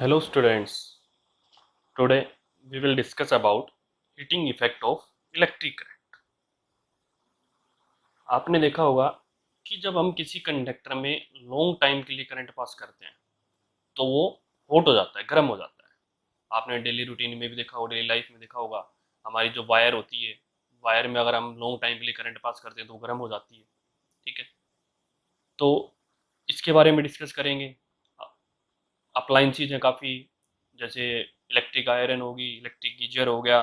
Hello students, today we will discuss about heating effect of electric current। आपने देखा होगा कि जब हम किसी कंडक्टर में लॉन्ग टाइम के लिए करंट पास करते हैं तो वो हॉट हो जाता है, गर्म हो जाता है। आपने डेली रूटीन में भी देखा होगा, डेली लाइफ में देखा होगा, हमारी जो वायर होती है, वायर में अगर हम लॉन्ग टाइम के लिए करंट पास करते हैं तो वो गर्म हो जाती है। ठीक है, तो इसके बारे में डिस्कस करेंगे। अप्लाइंसेज हैं काफ़ी, जैसे इलेक्ट्रिक आयरन होगी, इलेक्ट्रिक गीजर हो गया,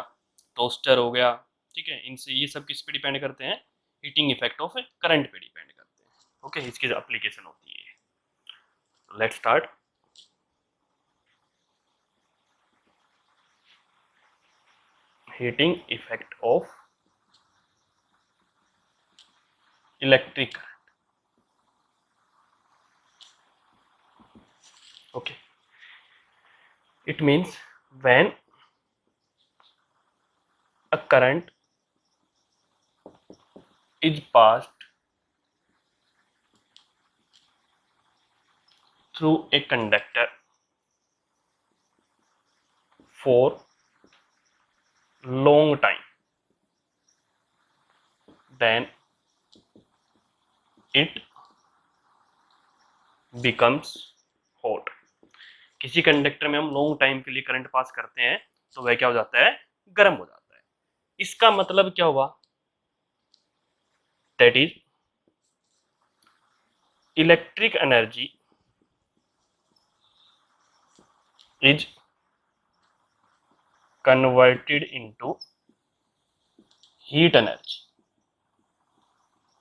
टोस्टर हो गया। ठीक है, इनसे ये सब किस पे डिपेंड करते हैं? हीटिंग इफेक्ट ऑफ करंट पे डिपेंड करते हैं। ओके, इसकी एप्लीकेशन होती है। Let's start. Heating effect of electric current. Okay, it means when a current is passed through a conductor for long time, then it becomes hot। किसी conductor में हम long time के लिए करंट पास करते हैं तो वह क्या हो जाता है? गर्म हो जाता है। इसका मतलब क्या हुआ? That is electric energy is converted into heat energy.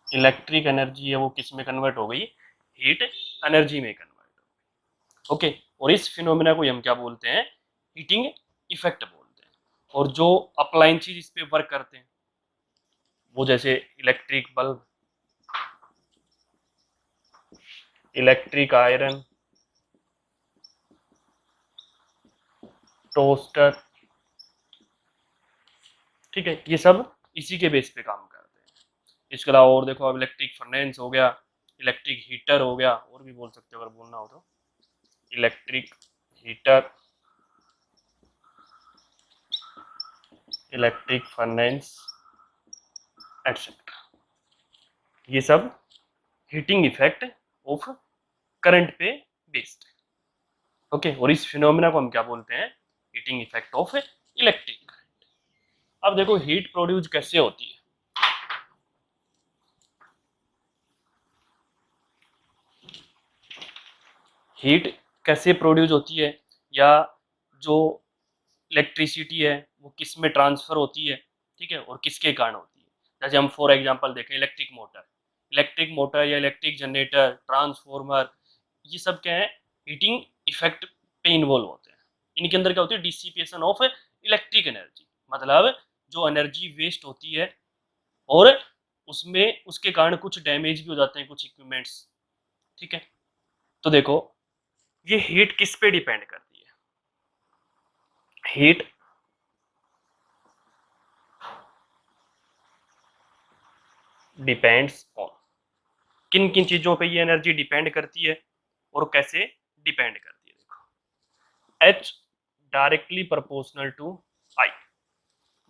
Electric energy है वो किस में कन्वर्ट हो गई? हीट एनर्जी में कन्वर्ट हो गई। ओके, और इस फिनोमेना को हम क्या बोलते हैं? हीटिंग इफेक्ट बोलते हैं। और जो अप्लायंसेस इस पे वर्क करते हैं वो जैसे electric bulb, electric iron, toaster, ठीक है, ये सब इसी के बेस पे काम करते हैं। इसके अलावा और देखो, अब इलेक्ट्रिक फर्नेस हो गया, इलेक्ट्रिक हीटर हो गया, और भी बोल सकते हो अगर बोलना हो तो। Electric heater, electric furnace, etcetera, ये सब हीटिंग इफेक्ट ऑफ करंट पे बेस्ड है। ओके, और इस फिनोमेना को हम क्या बोलते हैं? Heating effect of electric current. अब देखो हीट प्रोड्यूस कैसे होती है। हीट कैसे प्रोड्यूस होती है, या जो इलेक्ट्रिसिटी है वो किस में ट्रांसफर होती है, ठीक है, और किसके कारण होती है। जैसे हम फॉर एग्जांपल देखें, इलेक्ट्रिक मोटर या इलेक्ट्रिक जनरेटर, ट्रांसफॉर्मर, ये सब क्या है? हीटिंग इफेक्ट पे इन्वॉल्व होते हैं। इनके अंदर क्या होती है? डिसिपेशन ऑफ इलेक्ट्रिक एनर्जी, मतलब जो एनर्जी वेस्ट होती है और उसमें उसके कारण कुछ डैमेज भी हो जाते हैं कुछ इक्विपमेंट्स। ठीक है, तो देखो ये हीट किस पे डिपेंड करती है? हीट डिपेंड्स ऑन, किन किन चीजों पे ये एनर्जी डिपेंड करती है और कैसे डिपेंड करती है। देखो, एच डायरेक्टली प्रोपोर्शनल टू आई।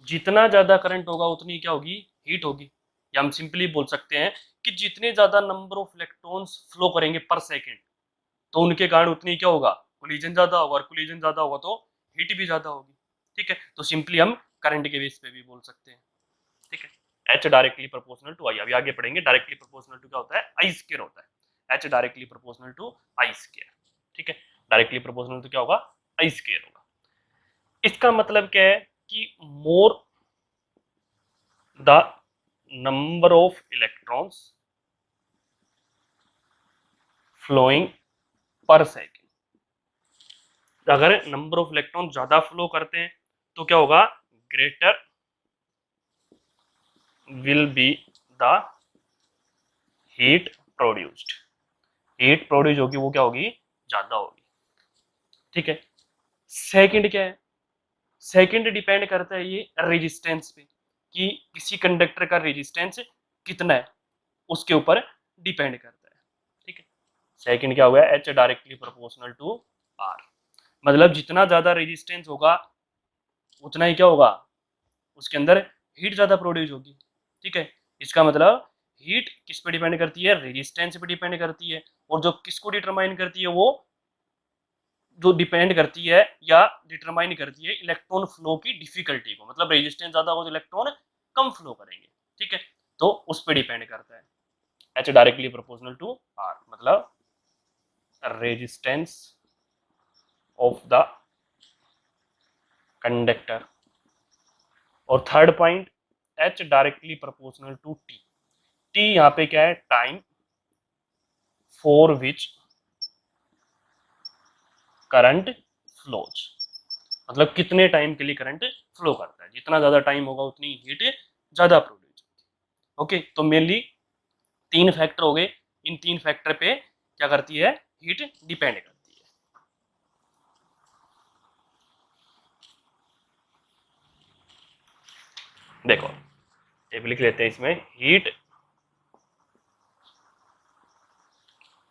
जितना ज्यादा करंट होगा उतनी क्या होगी? हीट होगी। या हम सिंपली बोल सकते हैं कि जितने ज्यादा नंबर ऑफ इलेक्ट्रॉन्स फ्लो करेंगे पर सेकेंड, तो उनके कारण उतनी क्या होगा? कोलिजन ज्यादा होगा, और कोलिजन ज्यादा होगा तो हीट भी ज्यादा होगी। ठीक है, तो सिंपली हम करंट के बेस पे भी बोल सकते हैं। ठीक है, एच डायरेक्टली प्रोपोर्शनल टू आई। अभी आगे पढ़ेंगे डायरेक्टली प्रोपोर्शनल टू क्या होता है? आई स्क्वायर होता है। H directly proportional to I square. ठीक है, डायरेक्टली प्रोपोर्शनल तो क्या होगा? आई स्क्वायर होगा। इसका मतलब क्या है कि more the number of electrons flowing per second. अगर नंबर ऑफ इलेक्ट्रॉन ज्यादा फ्लो करते हैं तो क्या होगा? Greater will be the heat produced. Heat produce होगी वो क्या होगी? ज्यादा होगी। ठीक है, सेकंड क्या है? सेकंड डिपेंड करता है ये रेजिस्टेंस पे, कि किसी कंडक्टर का रेजिस्टेंस कितना है, उसके ऊपर डिपेंड करता है। ठीक है, सेकंड क्या हो गया? H directly proportional to R. मतलब जितना ज़्यादा रेजिस्टेंस होगा उतना ही क्या होगा, उसके अंदर हीट ज़्यादा प्रोड्यूस होगी। ठीक है, इसका मतलब हीट किस पे डिपेंड करती है, रेजिस्टेंस पे डिपेंड करती है। और जो किसको डिटरमाइन करती है, वो जो डिपेंड करती है या डिटरमाइन करती है इलेक्ट्रॉन फ्लो की डिफिकल्टी को। मतलब रेजिस्टेंस ज़्यादा हो तो इलेक्ट्रॉन कम फ्लो करेंगे। ठीक है, तो उस पर डिपेंड करता है। H directly proportional to R, मतलब रेजिस्टेंस ऑफ द कंडक्टर। और third point, H directly proportional to T. T यहाँ पे क्या है, time for which current flows. मतलब कितने टाइम के लिए करंट फ्लो करता है, जितना ज्यादा टाइम होगा उतनी हीट ज्यादा प्रोड्यूस होगी। ओके, तो मेनली तीन फैक्टर हो गए, इन तीन फैक्टर पे क्या करती है, हीट डिपेंड करती है। देखो ये भी लिख लेते हैं इसमें, heat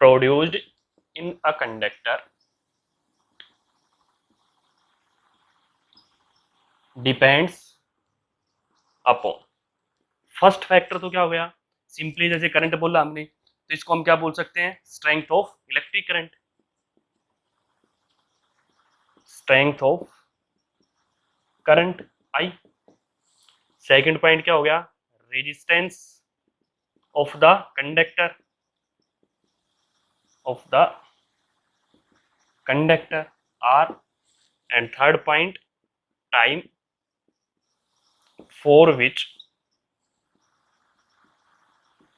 produced in a conductor depends upon. First factor तो क्या हो गया, सिंपली जैसे करंट बोला हमने, तो इसको हम क्या बोल सकते हैं, strength of electric current, strength of current I. Second point क्या हो गया, resistance of the conductor, of the conductor R. And third point, time for which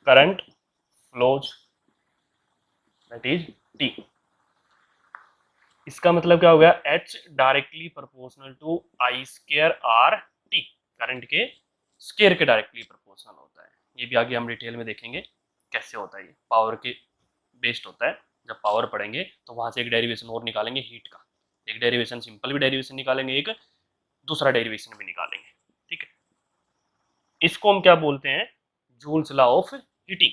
current flows, that is T. इसका मतलब क्या हो गया, H directly proportional to I square R T. Current के square के डायरेक्टली प्रोपोर्शनल होता है। ये भी आगे हम डिटेल में देखेंगे कैसे होता है, ये पावर के बेस्ड होता है। जब पावर पढ़ेंगे तो वहां से एक डेरिवेशन और निकालेंगे हीट का, एक डेरिवेशन सिंपल भी डेरिवेशन निकालेंगे, एक दूसरा डेरिवेशन भी निकालेंगे। ठीक है, इसको हम क्या बोलते हैं, joules law of heating.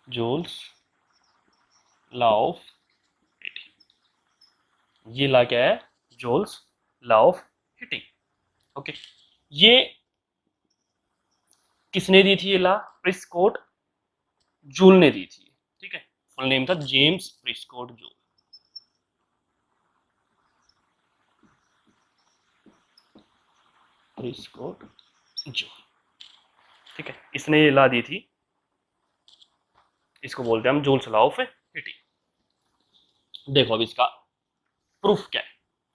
Joules law of heating, ये लॉ क्या है, joules law of heating. Okay, ये किसने दी थी ये लॉ, प्रिस्कोट जूल ने दी थी। ठीक है, फुल नेम था जेम्स प्रिस्कोट जूल। प्रिस्कोट जूल, ठीक है, इसने ये लॉ दी थी, इसको बोलते हैं हम जूल्स लॉ ऑफ हीटिंग। देखो अब इसका प्रूफ क्या है,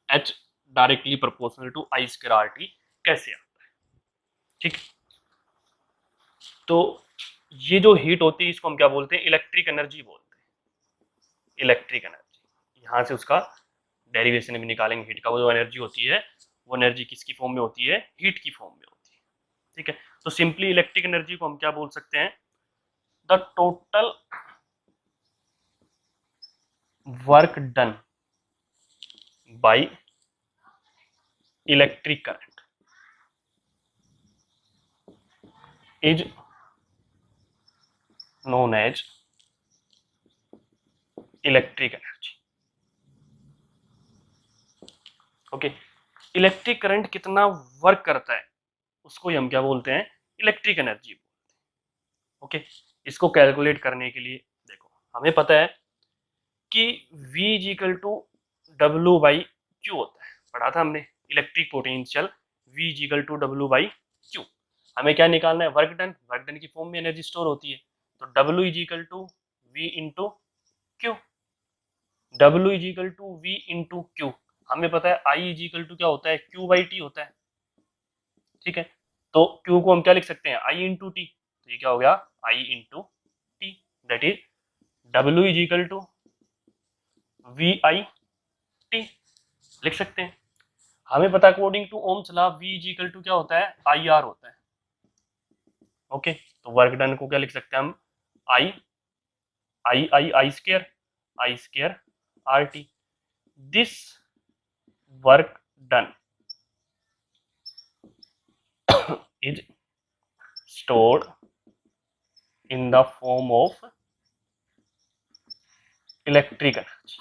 H directly proportional to I square R T कैसे आता है। ठीक, तो ये जो हीट होती है इसको हम क्या बोलते हैं, इलेक्ट्रिक एनर्जी बोलते हैं। इलेक्ट्रिक एनर्जी, यहाँ से उसका डेरिवेशन भी निकालेंगे हीट का। वो जो एनर्जी होती है, वो एनर्जी किसकी फॉर्म में होती है, हीट की फॉर्म में होती है। ठीक है, तो सिंपली इलेक्ट्रिक एनर्जी को हम क्या बोल सकते हैं, the total work done by electric current is known as electric energy. Okay, electric current कितना वर्क करता है उसको हम क्या बोलते हैं, इलेक्ट्रिक एनर्जी बोलते हैं। ओके, इसको कैलकुलेट करने के लिए देखो, हमें पता है कि V equal to W by Q होता है, पढ़ा था हमने, electric potential V equal to W by Q. हमें क्या निकालना है, वर्क डन। वर्क डन की फॉर्म में एनर्जी स्टोर होती है, तो W equal to V into Q. W equal to V into Q, हमें पता है I इजिकल टू क्या होता है, Q बाई टी होता है। ठीक है, तो Q को हम क्या लिख सकते हैं, I इंटू टी। तो ये क्या हो गया, I into T, that is W equal to V I T लिख सकते हैं। हमें पता according to Ohm's law V equal to क्या होता है, आई आर होता है। ओके, तो वर्क डन को क्या लिख सकते हैं हम, I I square R T. This work done is stored in the form of electric energy,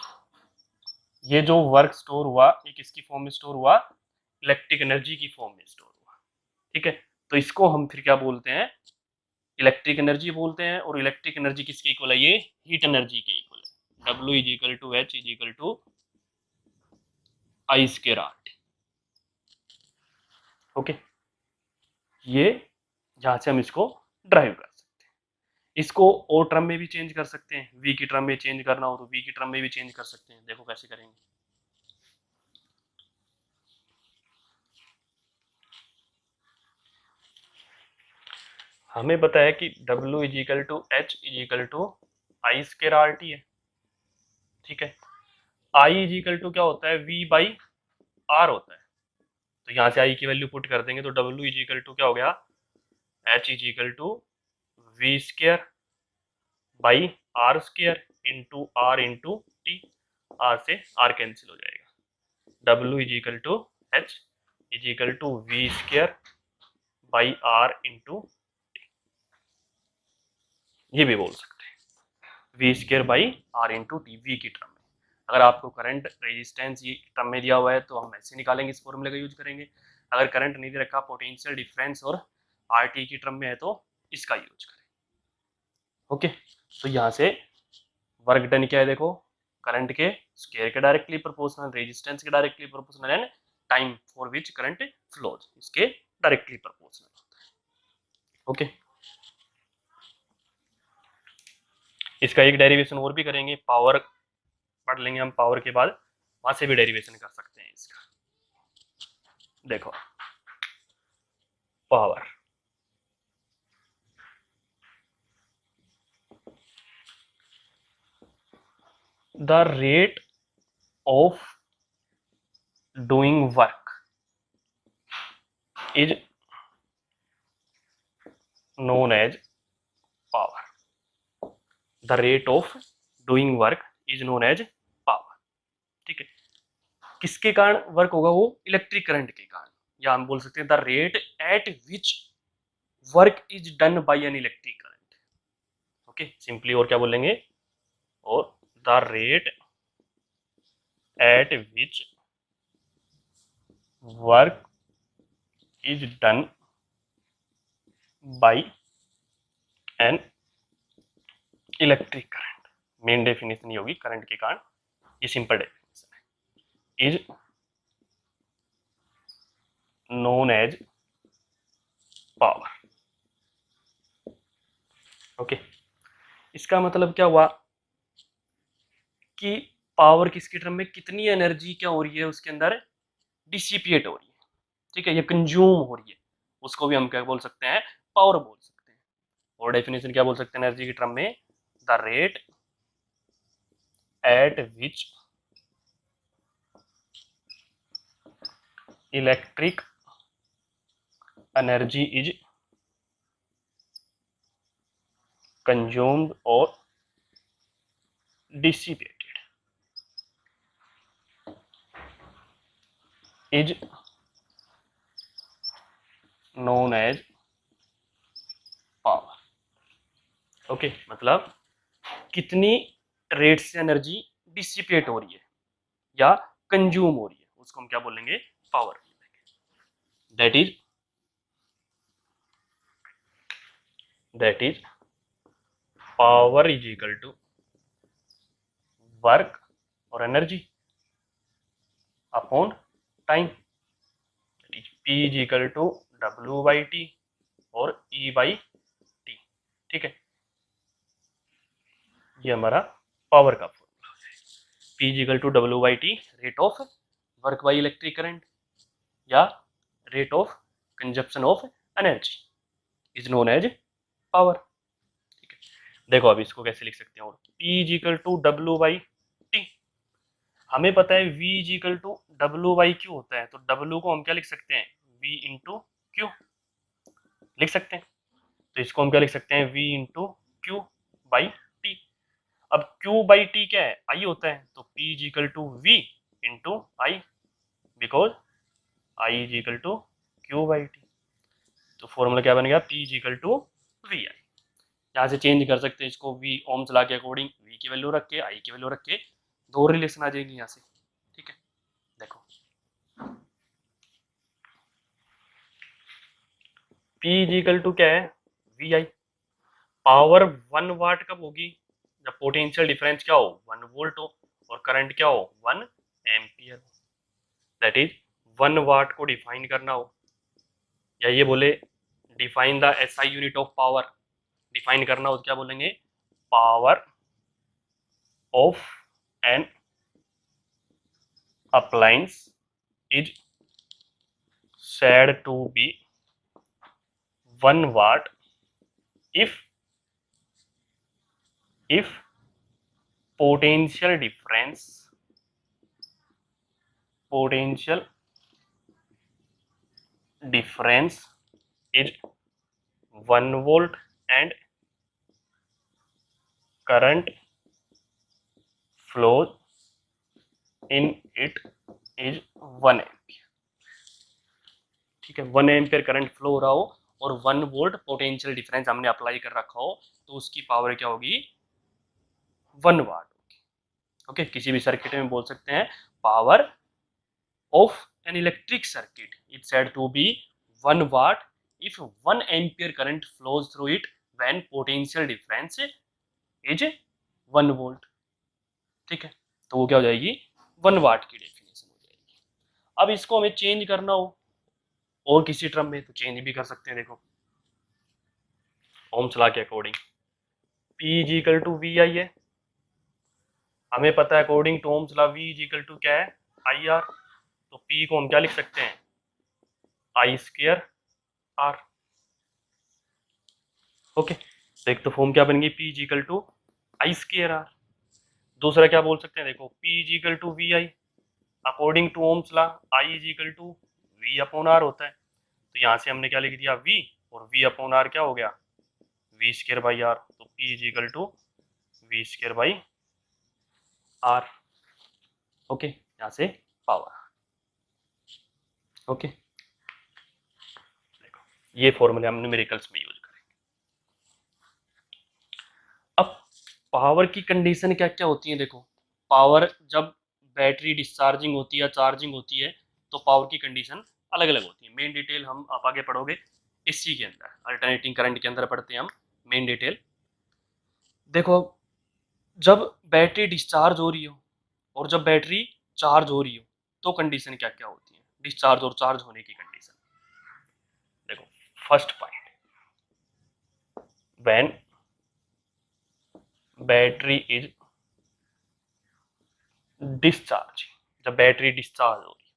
ये जो वर्क स्टोर हुआ ये किसकी फॉर्म में स्टोर हुआ, इलेक्ट्रिक एनर्जी की फॉर्म में स्टोर हुआ। ठीक है, तो इसको हम फिर क्या बोलते हैं, इलेक्ट्रिक एनर्जी बोलते हैं। और इलेक्ट्रिक एनर्जी किसके इक्वल है, ये हीट एनर्जी के इक्वल है। W is equal to H is equal to I square R. Okay, ये जहां से हम इसको ड्राइव कर सकते हैं। इसको और टर्म में भी चेंज कर सकते हैं, V की टर्म में चेंज करना हो तो V की टर्म में भी चेंज कर सकते हैं। देखो कैसे करेंगे। हमें पता है कि W is equal to H is equal to I square R T है। ठीक है, I इज इक्वल टू क्या होता है, V बाई R होता है। तो यहाँ से I की वैल्यू पुट कर देंगे तो W इज इक्वल टू क्या हो गया, H is equal to V square by R square into R into T. R से R कैंसिल हो जाएगा। W is equal to H is equal to V square by R into, ये भी बोल सकते हैं V square by R into T, V की term में। अगर आपको करंट रेजिस्टेंस ये टर्म में दिया हुआ है तो हम ऐसे निकालेंगे, इस फॉर्मूले का यूज करेंगे। अगर करंट नहीं दे रखा, पोटेंशियल डिफरेंस और आर टी की टर्म में है तो इसका यूज करें। ओके, तो यहाँ से वर्क डन क्या है, देखो करंट के स्क्वायर के डायरेक्टली प्रोपोर्शनल, रेजिस्टेंस के directly proportional and time for which current flows इसके डायरेक्टली प्रोपोर्शनल होता है। ओके, इसका एक डेरिवेशन और भी करेंगे, पावर पढ़ लेंगे हम, पावर के बाद वहां से भी डेरिवेशन कर सकते हैं इसका। देखो power, the rate of doing work is known as power. The rate of doing work is known as power. ठीक है, किसके कारण वर्क होगा, वो इलेक्ट्रिक करंट के कारण, या हम बोल सकते हैं the rate at which work is done by an electric current. Okay, simply और क्या बोलेंगे, और the rate at which work is done by an electric current. Main definition ये होगी करंट के कारण, ये सिंपल डेफिनेशन है, is known as power. Okay, इसका मतलब क्या हुआ कि पावर किसके टर्म में, कितनी एनर्जी क्या हो रही है उसके अंदर, डिसिपिएट हो रही है। ठीक है, ये कंज्यूम हो रही है, उसको भी हम क्या बोल सकते हैं, पावर बोल सकते हैं। और डेफिनेशन क्या बोल सकते हैं एनर्जी के टर्म में, the rate at which electric energy is consumed और dissipated is known as power. Okay, मतलब कितनी रेट से एनर्जी डिसिपेट हो रही है या कंज्यूम हो रही है, उसको हम क्या बोलेंगे, power. That is power is equal to work और energy upon time, that is P is equal to W by T और E बाई टी। ठीक है, ये हमारा पावर का फॉर्मूला है। P is equal to W by T, rate of work by electric current या rate of consumption of energy is known as power. ठीक है, देखो अब इसको कैसे लिख सकते हैं, और P is equal to W by T, हमें पता है V is equal to W by Q होता है, तो W को हम क्या लिख सकते हैं, V इंटू क्यू लिख सकते हैं। तो इसको हम क्या लिख सकते हैं, V into Q by T. अब Q बाई टी क्या है, I होता है, तो P is equal to V into I, because I is equal to Q by T. तो फॉर्मूला क्या बन गया, P is equal to V I. यहाँ से चेंज कर सकते हैं इसको, वी ओम्स लॉ के अकॉर्डिंग वी की वैल्यू रख के आई की वैल्यू रख के दो रिलेशन आ जाएंगे यहाँ से। ठीक है, देखो P इज इक्वल टू क्या है, वी आई। पावर 1 वाट कब होगी, जब पोटेंशियल डिफरेंस क्या हो 1 वोल्ट हो और करंट क्या हो 1 एम्पियर। दैट इज 1 वाट को डिफाइन करना हो, या ये बोले define the SI unit of power, define करना हो तो क्या बोलेंगे, power of an appliance is said to be 1 watt if potential difference is 1 volt and current flows in it is 1 ampere. ठीक है, 1 एम्पियर करंट फ्लो हो रहा हो और 1 वोल्ट पोटेंशियल डिफरेंस हमने अप्लाई कर रखा हो तो उसकी पावर क्या होगी 1 वाट होगी। ओके, किसी भी सर्किट में बोल सकते हैं power of an electric circuit is said to be 1 watt if 1 ampere current flows through it when potential difference is 1 volt. ठीक है, तो वो क्या हो जाएगी 1 वाट की डेफिनेशन हो जाएगी। अब इसको हमें चेंज करना हो और किसी टर्म में तो चेंज भी कर सकते हैं। देखो ओम्स लॉ के according P is equal to V I है, हमें पता है according to Ohm's law V is equal to क्या है आई आर, तो P को हम क्या लिख सकते हैं आई स्क्वायर आर। ओके, तो एक तो फॉर्म क्या बन गई P is equal to I square R, दूसरा क्या बोल सकते हैं देखो P is equal to V I, according to Ohm's law I is equal to V upon R होता है, तो यहाँ से हमने क्या लिख दिया V और V अपॉन आर क्या हो गया वी स्क्वायर बाई आर, तो P is equal to V square by R. Okay, यहाँ से पावर। ओके, देखो ये फॉर्मूले हम न्यूमेरिकल्स में यूज करेंगे। अब पावर की कंडीशन क्या क्या होती है, देखो पावर जब बैटरी डिस्चार्जिंग होती है या चार्जिंग होती है तो पावर की कंडीशन अलग अलग होती है। मेन डिटेल हम आप आगे पढ़ोगे इसी के अंदर, अल्टरनेटिंग करंट के अंदर पढ़ते हैं हम मेन डिटेल। देखो जब बैटरी डिस्चार्ज हो रही हो और जब बैटरी चार्ज हो रही हो तो कंडीशन क्या क्या होती है, डिस्चार्ज और चार्ज होने की कंडीशन। देखो first point, when battery is discharge, जब बैटरी डिस्चार्ज हो रही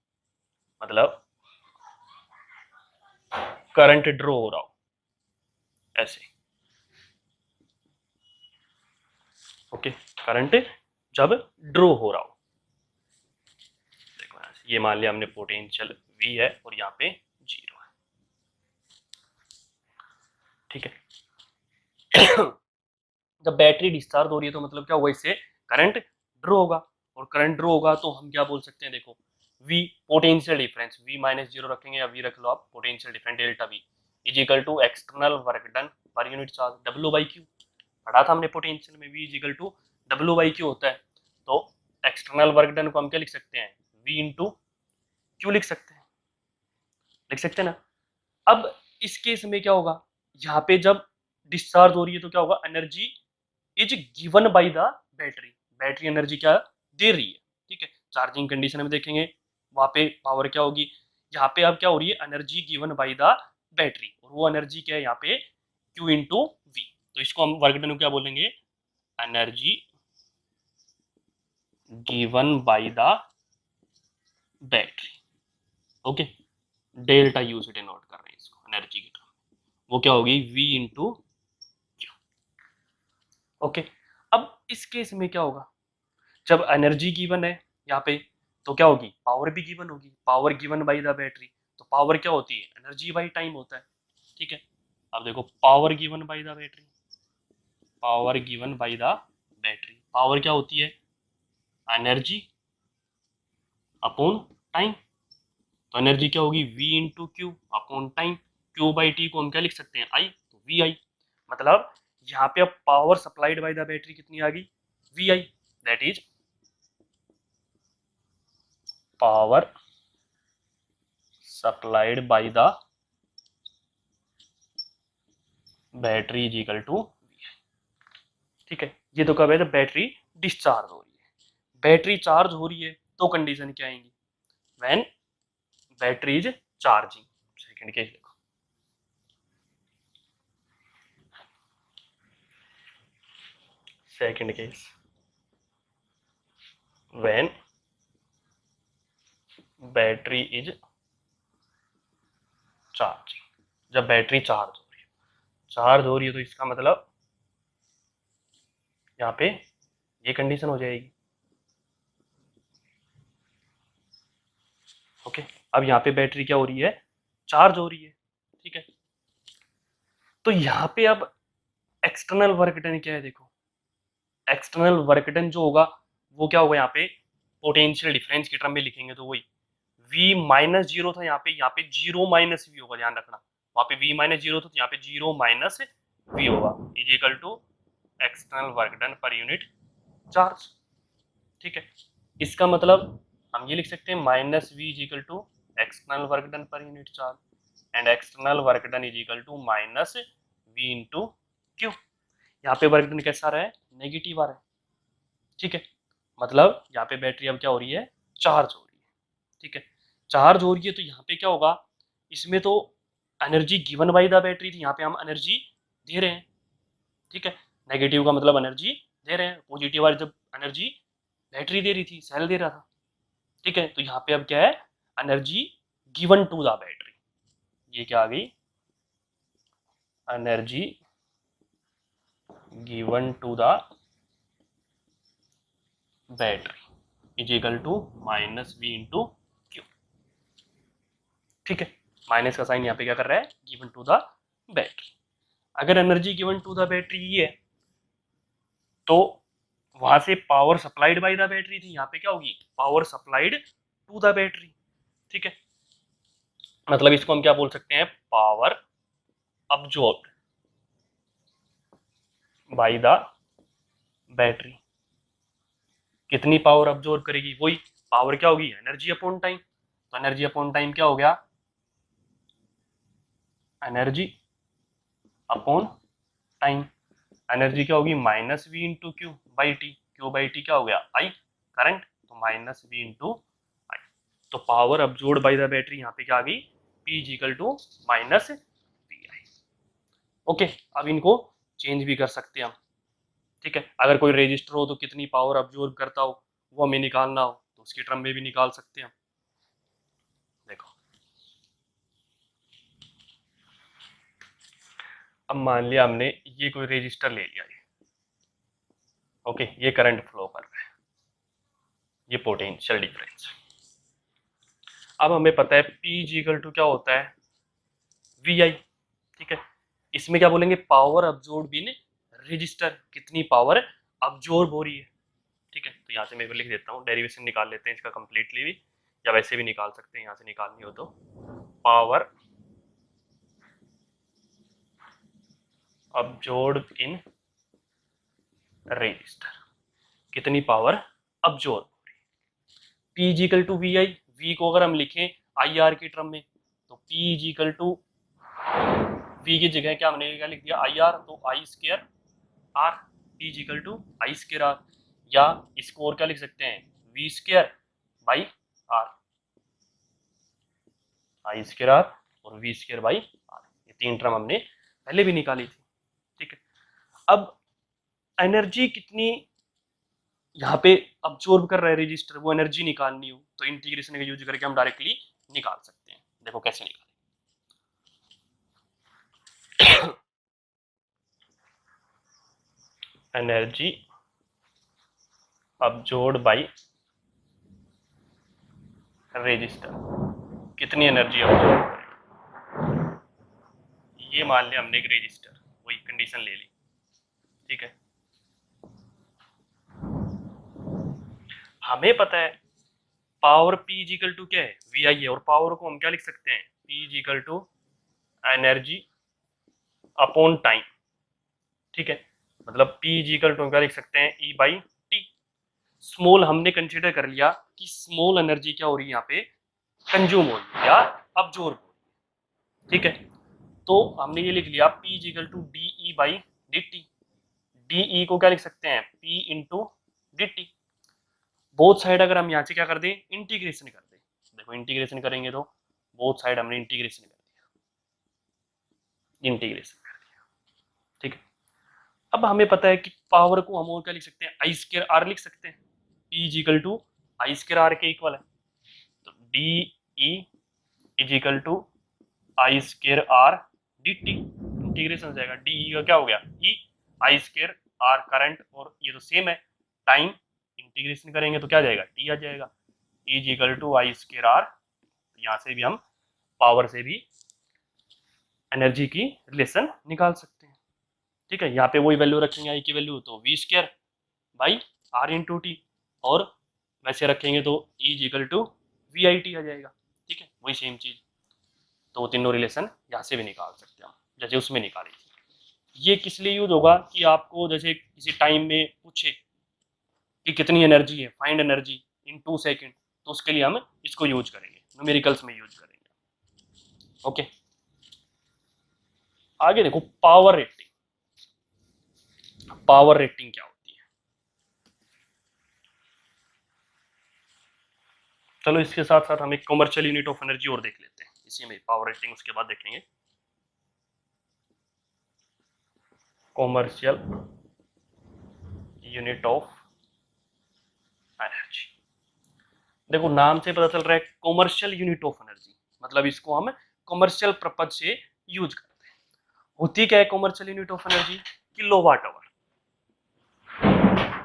मतलब करंट ड्रॉ हो रहा हो ऐसे। ओके, करंट जब ड्रॉ हो रहा हो, देखो ये मान लिया हमने पोटेंशियल V है और यहाँ पे 0 है। ठीक है जब बैटरी डिस्चार्ज हो रही है तो मतलब क्या होगा, इससे करंट ड्रॉ होगा और करंट ड्रॉ होगा तो हम क्या बोल सकते हैं, देखो V potential difference V minus 0 रखेंगे या V रख लो आप, potential difference delta V is equal to external work done per unit charge W by Q। पढ़ा था हमने पोटेंशियल में V is equal to W by Q होता है, तो एक्सटर्नल वर्क डन को हम क्या लिख सकते हैं V इंटू Q लिख सकते हैं ना। अब इस केस में क्या होगा, यहाँ पे जब डिस्चार्ज हो रही है तो क्या होगा, energy is given by the battery, battery energy क्या दे रही है। ठीक है, चार्जिंग कंडीशन में देखेंगे वहां पे पावर क्या होगी, यहाँ पे अब क्या हो रही है energy given by the battery और वो एनर्जी क्या है यहाँ पे Q इंटू वी, तो इसको हम वर्क डन क्या बोलेंगे energy given by the battery. Okay, delta U से डिनोट कर रहे हैं इसको एनर्जी की टर्म, वो क्या होगी V इंटू Q। ओके, अब इस केस में क्या होगा, जब एनर्जी गिवन है यहाँ पे तो क्या होगी पावर भी गिवन होगी, power given by the battery, तो पावर क्या होती है एनर्जी बाय टाइम होता है। ठीक है, अब देखो power given by the battery, power given by the battery, power क्या होती है एनर्जी अपॉन टाइम, तो एनर्जी क्या होगी V into Q upon time, Q by T को हम क्या लिख सकते हैं आई, तो वी आई। मतलब यहाँ पे अब power supplied by the battery कितनी आ गई, V I, that is power supplied by the battery is equal to, ठीक है। ये तो कब है, जब बैटरी डिस्चार्ज हो रही है। बैटरी चार्ज हो रही है तो कंडीशन क्या आएंगी, when battery is charging. Second case देखो, second case when battery is charging, जब बैटरी चार्ज हो रही है, चार्ज हो रही है तो इसका मतलब यहाँ पे ये कंडीशन हो जाएगी। ओके, अब यहाँ पे बैटरी क्या हो रही है, चार्ज हो रही है, ठीक है। तो यहाँ पे अब एक्सटर्नल वर्क डन क्या है, देखो एक्सटर्नल वर्क डन जो होगा वो क्या होगा, यहाँ पे पोटेंशियल डिफरेंस की टर्म में लिखेंगे तो वही v माइनस जीरो था, यहाँ पे जीरो माइनस वी होगा, ध्यान रखना। वहां पे v माइनस जीरो था तो यहाँ पे जीरो माइनस वी होगा, is equal to external work done per unit charge, ठीक है। इसका मतलब हम ये लिख सकते हैं minus V is equal to external work done per unit charge and external work done is equal to minus V into Q. यहाँ पे वर्क डन कैसा रहा है, नेगेटिव आ रहा है, ठीक है। मतलब यहाँ पे बैटरी अब क्या हो रही है, चार्ज हो रही है, ठीक है। चार्ज हो रही है तो यहाँ पे क्या होगा, इसमें तो energy given by the battery थी, यहाँ पे हम एनर्जी दे रहे हैं, ठीक है। नेगेटिव का मतलब एनर्जी दे रहे हैं, पॉजिटिव वाली जब एनर्जी बैटरी दे रही थी, सेल दे रहा था, ठीक है। तो यहाँ पे अब क्या है, energy given to the battery, ये क्या आ गई, energy given to the battery is equal to minus V into Q, ठीक है। माइनस का साइन यहाँ पे क्या कर रहा है, गिवन टू द बैटरी। अगर energy given to the battery ये है तो वहां से power supplied by the battery थी, यहाँ पे क्या होगी, power supplied to the battery, ठीक है। मतलब इसको हम क्या बोल सकते हैं, power absorbed by the battery. कितनी पावर अब्जॉर्ब करेगी, वही पावर क्या होगी, एनर्जी अपॉन टाइम। तो एनर्जी अपॉन टाइम क्या हो गया, एनर्जी अपॉन टाइम। एनर्जी क्या होगी, minus V into Q by T, Q by T क्या हो गया, आई करंट, तो माइनस वी इंटू आई। तो power absorb by the battery यहाँ पे क्या आ गई, P is equal to minus P I. Okay, अब इनको चेंज भी कर सकते हैं हम, ठीक है। अगर कोई रजिस्टर हो तो कितनी पावर अब्जॉर्ब करता हो वो हमें निकालना हो तो उसकी टर्म में भी निकाल सकते हैं हम। देखो अब मान लिया हमने ये कोई रजिस्टर ले लिया, ओके, ये करंट फ्लो कर रहा है, ये पोटेंशियल डिफरेंस। अब हमें पता है P इज इक्वल टू क्या होता है, वी आई, ठीक है। इसमें क्या बोलेंगे, पावर अब्जॉर्ब इन रजिस्टर, कितनी पावर अब्जॉर्ब हो रही है, ठीक है। तो यहाँ से मैं लिख देता हूँ, डेरिवेशन निकाल लेते हैं इसका कंप्लीटली भी, या वैसे भी निकाल सकते हैं, यहाँ से निकालनी हो तो पावर अब्जॉर्ब इन रजिस्टर, कितनी पावर अब्जॉर्ब हो रही है। P is equal to V I, V को अगर हम लिखें आई आर की टर्म में तो P is equal to V की जगह क्या हमने क्या लिख दिया, आई आर, तो I square R, P is equal to I square R, या इसको और क्या लिख सकते हैं, V square by R, I square R और वी स्केयर बाई आर, ये तीन टर्म हमने पहले भी निकाली थी, ठीक है। अब एनर्जी कितनी यहाँ पे अब्जॉर्ब कर रहा है रजिस्टर, वो एनर्जी निकालनी हो तो इंटीग्रेशन का यूज करके हम डायरेक्टली निकाल सकते हैं। देखो कैसे निकालें, एनर्जी अब्जॉर्ब बाई रजिस्टर, कितनी एनर्जी अब्जॉर्ब करेगा, ये मान लिया हमने एक रजिस्टर, वही कंडीशन ले ली, ठीक है। हमें पता है power P is equal to क्या है, वी आई है, और पावर को हम क्या लिख सकते हैं, P is equal to energy upon time, ठीक है, मतलब P इज इक्वल टू क्या लिख सकते हैं, E बाई टी। स्मॉल हमने कंसिडर कर लिया कि स्मॉल एनर्जी क्या हो रही है यहाँ पे, कंज्यूम हो रही है या अब्जॉर्ब हो रही है। ठीक है, तो हमने ये लिख लिया P is equal to D E by D T. D E को क्या लिख सकते हैं, P into D T. Both side अगर हम यहाँ से क्या कर दें, इंटीग्रेशन कर दें, देखो इंटीग्रेशन करेंगे तो बोथ साइड हमने इंटीग्रेशन कर दिया, इंटीग्रेशन कर दिया। ठीक है, अब हमें पता है कि पावर को हम और क्या लिख सकते हैं, आई स्क्र आर लिख सकते हैं। P is equal to I square R के इक्वल है, तो D E is equal to I square R D T. Integration हो जाएगा, डी ई का क्या हो गया, E, I square R current, और ये तो सेम है टाइम, इंटीग्रेशन करेंगे तो क्या जाएगा, टी आ जाएगा। Is equal to I square R, यहाँ से भी हम पावर से भी एनर्जी की रिलेशन निकाल सकते हैं। ठीक है, यहाँ पे वही वैल्यू रखेंगे आई की वैल्यू, तो V square by R into T, और वैसे रखेंगे तो is equal to V I T आ जाएगा। ठीक है, वही सेम चीज, तो तीनों रिलेशन यहाँ से भी निकाल सकते हैं हम, जैसे उसमें निकाली थी। ये किस लिए यूज होगा कि आपको जैसे किसी टाइम में पूछे कि कितनी एनर्जी है, फाइंड एनर्जी इन 2 सेकेंड, तो उसके लिए हम इसको यूज करेंगे, न्यूमेरिकल्स में यूज करेंगे। ओके, आगे देखो पावर रेटिंग। पावर रेटिंग क्या होती है, चलो इसके साथ साथ हम एक कमर्शियल यूनिट ऑफ एनर्जी और देख लेते हैं इसी में, पावर रेटिंग उसके बाद देखेंगे। कमर्शियल यूनिट ऑफ एनर्जी, देखो नाम से पता चल रहा है कमर्शियल यूनिट ऑफ एनर्जी, मतलब इसको हम कमर्शियल पर्पज से यूज करते हैं। होती क्या है commercial unit of energy, kilowatt hour,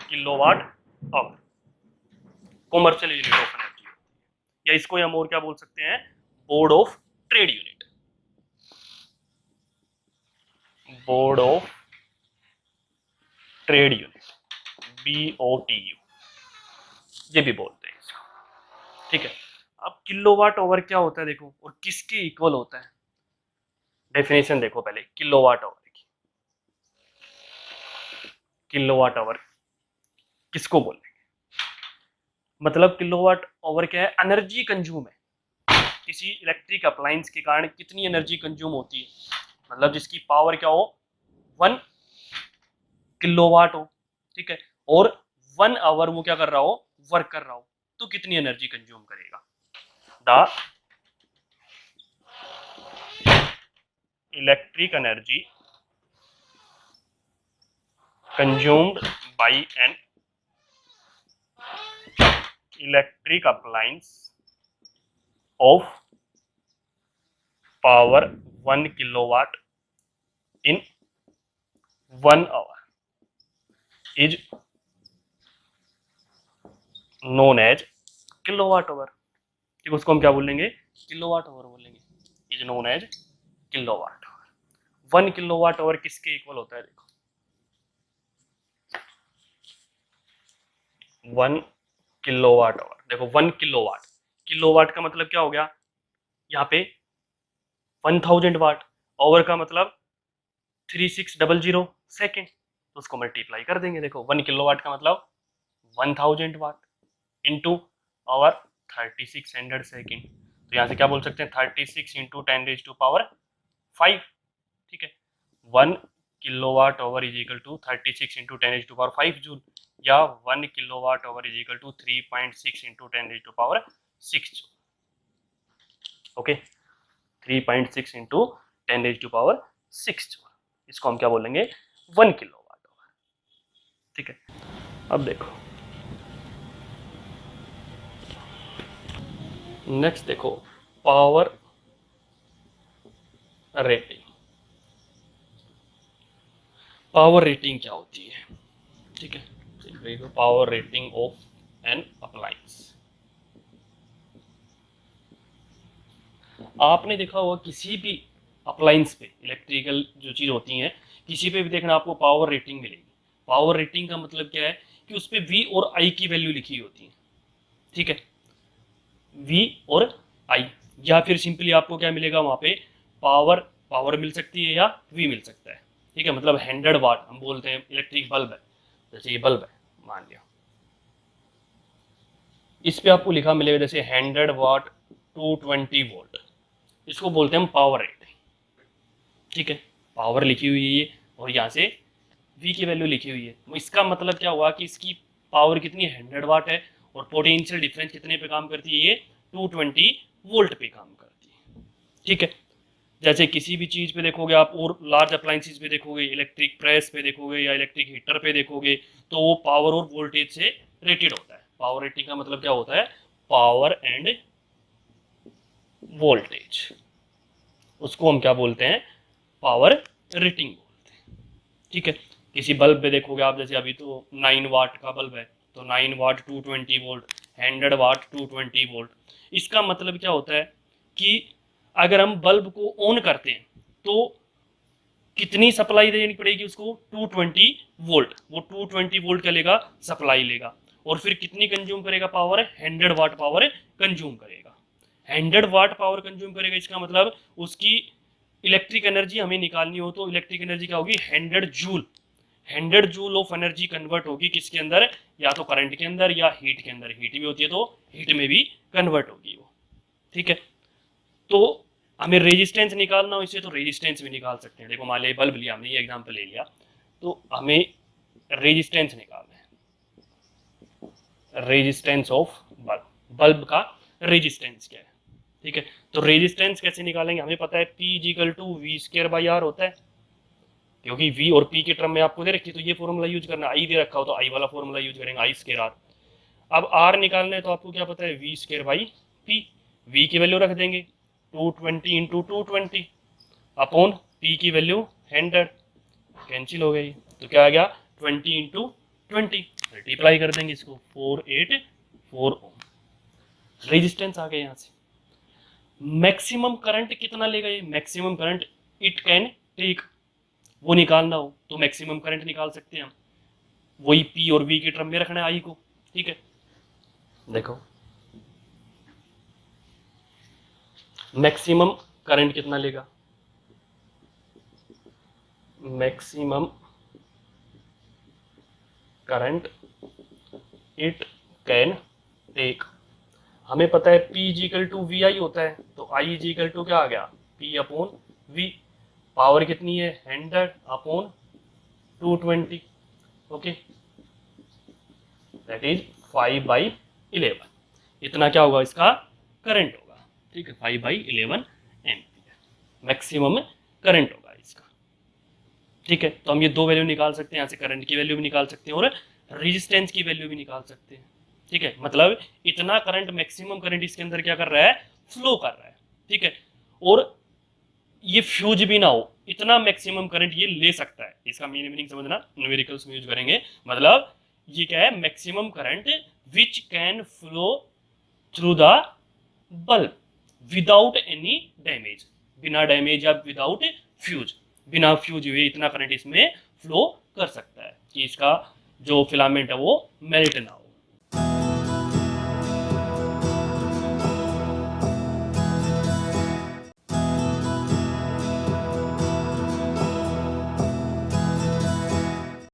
kilowatt hour commercial unit of energy, या इसको हम और क्या बोल सकते हैं, board of trade unit, board of trade unit, BOTU ये भी बोलते हैं इसको। ठीक है, अब किलोवाट आवर क्या होता है देखो, और किसके इक्वल होता है, डेफिनेशन देखो पहले किलोवाट आवर की। किलोवाट आवर किसको बोलेंगे, मतलब किलोवाट आवर क्या है, एनर्जी कंज्यूम है, किसी इलेक्ट्रिक अप्लायंस के कारण कितनी एनर्जी कंज्यूम होती है, मतलब जिसकी पावर क्या हो, 1 किलोवाट हो। ठीक है, और 1 आवर वो क्या कर रहा हो, वर्क कर रहा हो, तो कितनी एनर्जी कंज्यूम करेगा, the electric energy consumed by an electric appliance of power 1 kilowatt in 1 hour is known as kilowatt hour। ठीक, उसको हम क्या बोलेंगे, किलोवाट आवर बोलेंगे, is known as kilowatt hour. 1 kilowatt hour किसके इक्वल होता है, देखो 1 किलोवाट आवर, देखो 1 किलोवाट, किलोवाट का मतलब क्या हो गया, यहाँ पे 1000 वाट, आवर का मतलब 3600 सेकेंड, तो उसको मल्टीप्लाई कर देंगे। देखो 1 किलोवाट का मतलब 1000 वाट इंटू आवर 3600 सेकेंड, तो यहाँ से क्या बोल सकते हैं 36 इंटू 10⁵ ठीक है, 1 kilowatt hour is equal to 36 into 10⁵ joule, या 1 kilowatt hour is equal to 3.6 into 10⁶ joule. Okay, 3.6 into 10⁶ joule, इसको हम क्या बोलेंगे 1 किलोवाट आवर। ठीक है, अब देखो नेक्स्ट, देखो पावर रेटिंग। पावर रेटिंग क्या होती है, ठीक है, power rating of an appliance. आपने देखा होगा किसी भी अप्लायंस पे, इलेक्ट्रिकल जो चीज होती है किसी पे भी देखना आपको पावर रेटिंग मिलेगी। पावर रेटिंग का मतलब क्या है कि उस पर V और I की वैल्यू लिखी होती है। ठीक है, V और I, या फिर सिंपली आपको क्या मिलेगा वहां पे, पावर, पावर मिल सकती है या V मिल सकता है। ठीक है, मतलब 100 वाट हम बोलते हैं इलेक्ट्रिक बल्ब है, जैसे ये बल्ब है मान लिया, इस पे आपको लिखा मिलेगा जैसे 100 वाट 220 वोल्ट, इसको बोलते हैं हम पावर रेट। ठीक है, पावर लिखी हुई है ये, और यहाँ से V की वैल्यू लिखी हुई है। इसका मतलब क्या हुआ कि इसकी पावर कितनी 100 वाट है, और पोटेंशियल डिफरेंस कितने पे काम करती है, ये 220 वोल्ट पे काम करती है। ठीक है, जैसे किसी भी चीज़ पे देखोगे आप, और लार्ज अप्लाइंसेस पे देखोगे, इलेक्ट्रिक प्रेस पे देखोगे या इलेक्ट्रिक हीटर पे देखोगे, तो वो पावर और वोल्टेज से रेटेड होता है। पावर रेटिंग का मतलब क्या होता है, पावर एंड वोल्टेज, उसको हम क्या बोलते हैं, पावर रेटिंग बोलते हैं। ठीक है, किसी बल्ब पे देखोगे आप, जैसे अभी तो 9 वाट का बल्ब है, तो 9 वाट 220 वोल्ट, 100 वाट 220 वोल्ट। इसका मतलब क्या होता है कि अगर हम बल्ब को ऑन करते हैं तो कितनी सप्लाई देनी पड़ेगी उसको, 220 वोल्ट, वो 220 वोल्ट क्या लेगा, सप्लाई लेगा, और फिर कितनी कंज्यूम करेगा पावर, 100 वाट पावर कंज्यूम करेगा। 100 वाट पावर कंज्यूम करेगा, इसका मतलब उसकी इलेक्ट्रिक एनर्जी हमें निकालनी हो तो इलेक्ट्रिक एनर्जी क्या होगी, 100 joule. 100 joule of energy convert होगी किसके अंदर, या तो करंट के अंदर या हीट के अंदर, हीट भी होती है तो हीट में भी कन्वर्ट होगी वो। ठीक है, तो हमें रेजिस्टेंस निकालना हो इसे, तो रेजिस्टेंस भी निकाल सकते हैं। देखो मान लिया बल्ब लिया हमने, ये एग्जांपल ले लिया, तो हमें रेजिस्टेंस निकालना है, रेजिस्टेंस ऑफ बल्ब, बल्ब का रेजिस्टेंस क्या है। ठीक है, तो रेजिस्टेंस कैसे निकालेंगे, हमें पता है P is equal to V square by R होता है, क्योंकि V और P के टर्म में आपको दे रखी है तो ये फॉर्मूला यूज करना, I दे रखा हो तो I वाला फॉर्मूला यूज करेंगे, आई स्क्वायर आर। अब R निकालना है तो आपको क्या पता है, V square by P, V की वैल्यू रख देंगे 220 इंटू 220 अपॉन P की वैल्यू 100, कैंसिल हो गई, तो क्या आ गया 20 इंटू 20, मल्टीप्लाई कर देंगे इसको 484 ओम, रेजिस्टेंस आ गया यहाँ से। मैक्सिमम करंट कितना लेगा ये, maximum current it can take, वो निकालना हो तो मैक्सिमम करंट निकाल सकते हैं हम, वही P और V के टर्म में रखना है आई को। ठीक है, देखो मैक्सिमम करंट कितना लेगा, maximum current it can take, हमें पता है P is equal to V I होता है, तो I इजिकल टू क्या आ गया, P अपॉन V, पावर कितनी है 100 अपॉन 220, ओके, दैट इज 5/11, इतना क्या होगा इसका करंट होगा। ठीक है, 5/11 एम्पियर मैक्सिमम करंट होगा इसका। ठीक है, तो हम ये दो वैल्यू निकाल सकते हैं, यहाँ से करंट की वैल्यू भी निकाल सकते हैं और रेजिस्टेंस की वैल्यू भी निकाल सकते हैं। ठीक है, मतलब इतना करंट, मैक्सिमम करंट इसके अंदर क्या कर रहा है, फ्लो कर रहा है। ठीक है, और ये फ्यूज भी ना हो, इतना मैक्सिमम करंट ये ले सकता है, इसका मीनिंग समझना, न्यूमेरिकल्स में यूज करेंगे, मतलब ये क्या है, maximum current which can flow through the bulb without any damage, बिना डैमेज या विदाउट फ्यूज, बिना फ्यूज हुए इतना करंट इसमें फ्लो कर सकता है कि इसका जो फिलामेंट है वो मेल्ट ना हो।